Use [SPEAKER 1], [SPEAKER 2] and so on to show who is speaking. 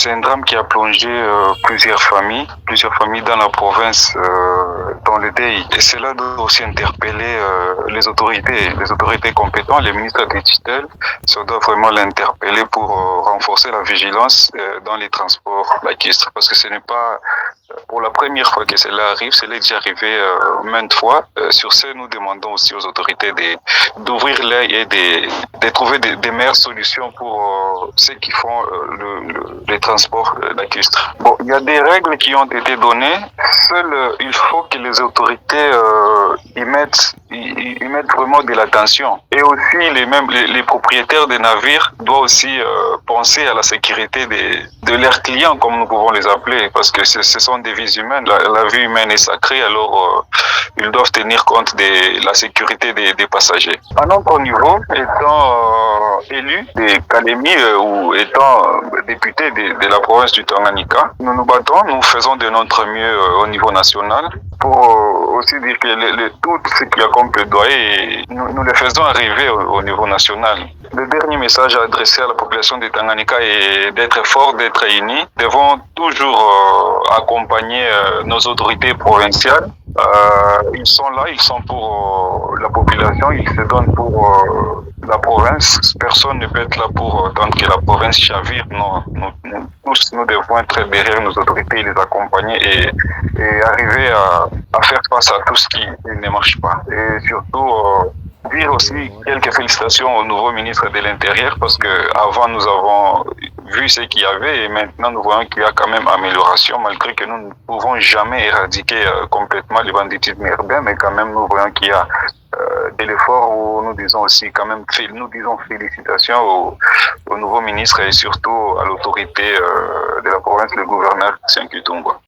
[SPEAKER 1] c'est un drame qui a plongé plusieurs familles dans la province dans le deuil. Et cela doit aussi interpeller les autorités compétentes, les ministres des tutelles. Ça doit vraiment l'interpeller pour renforcer la vigilance dans les transports lacustres. Parce que ce n'est pas pour la première fois que cela arrive, cela est déjà arrivé maintes fois. Sur ce, nous demandons aussi aux autorités d'ouvrir l'œil et de trouver des meilleures solutions pour ceux qui font les transports lacustres. Bon, il y a des règles qui ont été données. Seul, il faut que les autorités y mettent vraiment de l'attention. Et aussi, les propriétaires des navires doivent aussi penser à la sécurité de leurs clients, comme nous pouvons les appeler, parce que ce sont des vies humaines. La vie humaine est sacrée, alors ils doivent tenir compte de la sécurité des passagers. À notre niveau, étant élu de Kalemi ou étant député de la province du Tanganyika, nous nous battons, nous faisons de notre mieux au niveau national pour aussi dire que tout ce qui a comme plaidoyer, nous le faisons arriver au niveau national. Le dernier message à adresser à la population de Tanganyika est d'être fort, d'être unis. Nous devons toujours accompagner nos autorités provinciales. Ils sont là, ils sont pour la population, ils se donnent pour la province. Personne ne peut être là pour que la province chavire. Non, nous tous, nous devons être derrière nos autorités, les accompagner et arriver à faire face à tout ce qui ne marche pas. Et surtout, dire aussi quelques félicitations au nouveau ministre de l'Intérieur parce que avant nous avons vu ce qu'il y avait et maintenant nous voyons qu'il y a quand même amélioration malgré que nous ne pouvons jamais éradiquer complètement le banditisme urbain, mais quand même nous voyons qu'il y a de l'effort où nous disons aussi quand même félicitations au nouveau ministre et surtout à l'autorité de la province, le gouverneur Saint-Kitungwa.